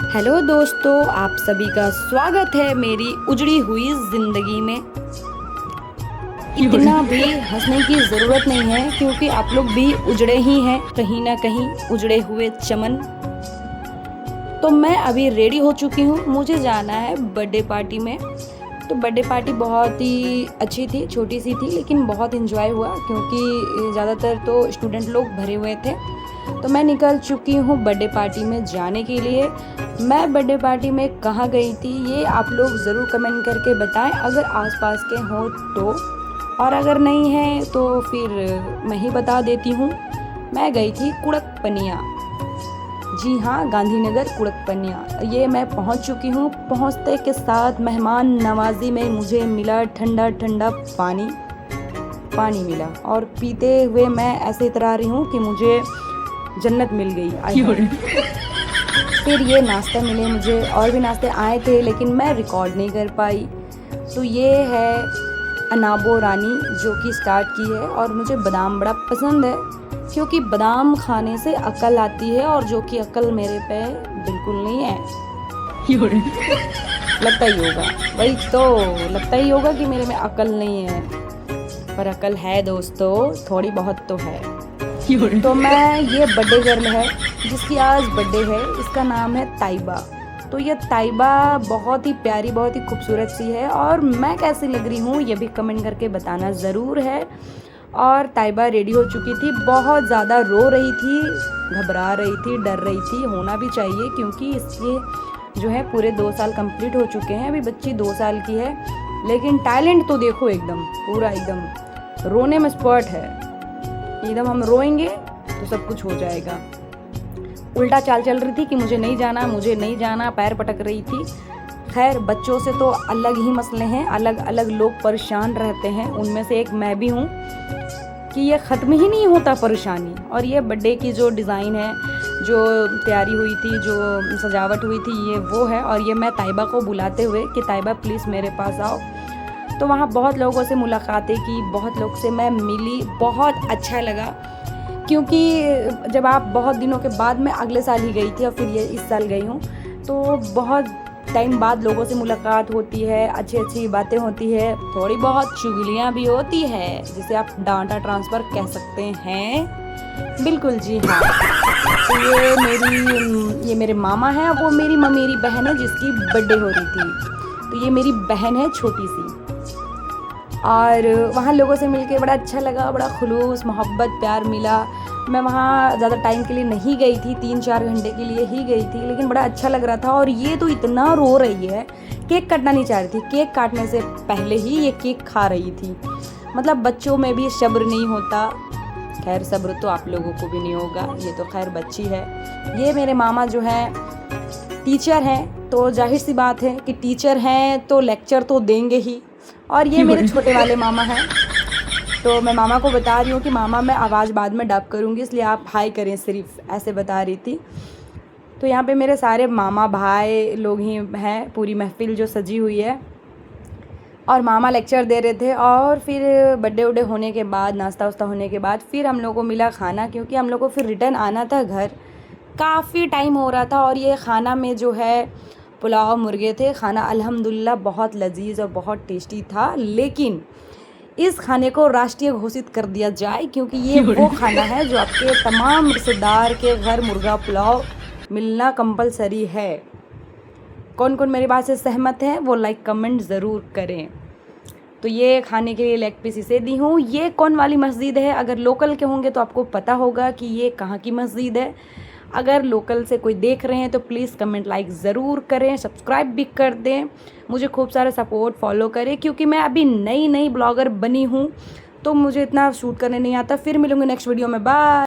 Hello दोस्तों, आप सभी का स्वागत है मेरी उजड़ी हुई ज़िंदगी में। इतना भी हंसने की ज़रूरत नहीं है क्योंकि आप लोग भी उजड़े ही हैं, कहीं ना कहीं उजड़े हुए चमन। तो मैं अभी रेडी हो चुकी हूँ, मुझे जाना है बर्थडे पार्टी में। तो बर्थडे पार्टी बहुत ही अच्छी थी, छोटी सी थी लेकिन बहुत इन्जॉय हुआ क्योंकि ज़्यादातर तो स्टूडेंट लोग भरे हुए थे। तो मैं निकल चुकी हूँ बर्थडे पार्टी में जाने के लिए। मैं बर्थडे पार्टी में कहाँ गई थी ये आप लोग ज़रूर कमेंट करके बताएं अगर आसपास के हों तो, और अगर नहीं है तो फिर मैं ही बता देती हूँ। मैं गई थी कुड़कपनिया, जी हाँ, गांधीनगर कुड़कपनिया। ये मैं पहुँच चुकी हूँ। पहुँचते के साथ मेहमान नवाजी में मुझे मिला ठंडा ठंडा पानी मिला, और पीते हुए मैं ऐसे इतरा रही हूँ कि मुझे जन्नत मिल गई। फिर ये नाश्ता मिले मुझे, और भी नाश्ते आए थे लेकिन मैं रिकॉर्ड नहीं कर पाई। तो ये है अनाबो रानी जो कि स्टार्ट की है, और मुझे बादाम बड़ा पसंद है क्योंकि बादाम खाने से अकल आती है, और जो कि अकल मेरे पे बिल्कुल नहीं है। लगता ही होगा, वही तो लगता ही होगा कि मेरे में अकल नहीं है, पर अकल है दोस्तों, थोड़ी बहुत तो है। तो मैं, ये बर्थडे गर्ल है जिसकी आज बर्थडे है, इसका नाम है ताइबा। तो ये ताइबा बहुत ही प्यारी, बहुत ही खूबसूरत सी है, और मैं कैसी लग रही हूँ ये भी कमेंट करके बताना ज़रूर है। और ताइबा रेडी हो चुकी थी, बहुत ज़्यादा रो रही थी, घबरा रही थी, डर रही थी, होना भी चाहिए क्योंकि इसके जो है पूरे 2 साल कंप्लीट हो चुके हैं। अभी बच्ची 2 साल की है, लेकिन टैलेंट तो देखो एकदम पूरा, एकदम रोने में स्पर्ट है। एकदम हम रोएंगे तो सब कुछ हो जाएगा। उल्टा चाल चल रही थी कि मुझे नहीं जाना, मुझे नहीं जाना, पैर पटक रही थी। खैर, बच्चों से तो अलग ही मसले हैं, अलग अलग लोग परेशान रहते हैं, उनमें से एक मैं भी हूँ कि ये ख़त्म ही नहीं होता परेशानी। और ये बर्थडे की जो डिज़ाइन है, जो तैयारी हुई थी, जो सजावट हुई थी, ये वो है। और ये मैं ताइबा को बुलाते हुए कि ताइबा प्लीज़ मेरे पास आओ। तो वहाँ बहुत लोगों से मुलाकातें की, बहुत लोग से मैं मिली, बहुत अच्छा लगा क्योंकि जब आप बहुत दिनों के बाद, मैं अगले साल ही गई थी और फिर ये इस साल गई हूँ, तो बहुत टाइम बाद लोगों से मुलाकात होती है, अच्छी अच्छी बातें होती है, थोड़ी बहुत चुगलियाँ भी होती है, जिसे आप डांटा ट्रांसफ़र कह सकते हैं। बिल्कुल जी हाँ। तो ये मेरे मामा हैं, वो मेरी ममेरी बहन है जिसकी बर्थडे हो रही थी। तो ये मेरी बहन है छोटी सी। और वहाँ लोगों से मिलके बड़ा अच्छा लगा, बड़ा खुलूस मोहब्बत प्यार मिला। मैं वहाँ ज़्यादा टाइम के लिए नहीं गई थी, 3-4 घंटे के लिए ही गई थी, लेकिन बड़ा अच्छा लग रहा था। और ये तो इतना रो रही है, केक काटना नहीं चाह रही थी, केक काटने से पहले ही ये केक खा रही थी। मतलब बच्चों में भी सब्र नहीं होता। खैर, सब्र तो आप लोगों को भी नहीं होगा, ये तो खैर बच्ची है। ये मेरे मामा जो हैं टीचर हैं, तो जाहिर सी बात है कि टीचर हैं तो लेक्चर तो देंगे ही। और ये मेरे छोटे वाले मामा हैं। तो मैं मामा को बता रही हूँ कि मामा मैं आवाज़ बाद में डब करूँगी, इसलिए आप हाय करें, सिर्फ ऐसे बता रही थी। तो यहाँ पे मेरे सारे मामा भाई लोग ही हैं, पूरी महफिल जो सजी हुई है, और मामा लेक्चर दे रहे थे। और फिर बर्थडे उड्डे होने के बाद, नाश्ता वास्ता होने के बाद, फिर हम लोग को मिला खाना, क्योंकि हम लोग को फिर रिटर्न आना था घर, काफ़ी टाइम हो रहा था। और ये खाना में जो है पुलाव मुर्गे थे, खाना अल्हम्दुलिल्लाह बहुत लजीज और बहुत टेस्टी था। लेकिन इस खाने को राष्ट्रीय घोषित कर दिया जाए क्योंकि ये वो खाना है जो आपके तमाम रिश्तेदार के घर मुर्गा पुलाव मिलना कंपलसरी है। कौन कौन मेरी बात से सहमत है वो लाइक कमेंट ज़रूर करें। तो ये खाने के लिए लेग पीस इसे दी हूँ। ये कौन वाली मस्जिद है, अगर लोकल के होंगे तो आपको पता होगा कि ये कहाँ की मस्जिद है। अगर लोकल से कोई देख रहे हैं तो प्लीज़ कमेंट लाइक ज़रूर करें, सब्सक्राइब भी कर दें, मुझे खूब सारा सपोर्ट फॉलो करें, क्योंकि मैं अभी नई ब्लॉगर बनी हूँ तो मुझे इतना शूट करने नहीं आता। फिर मिलूँगी नेक्स्ट वीडियो में, बाय।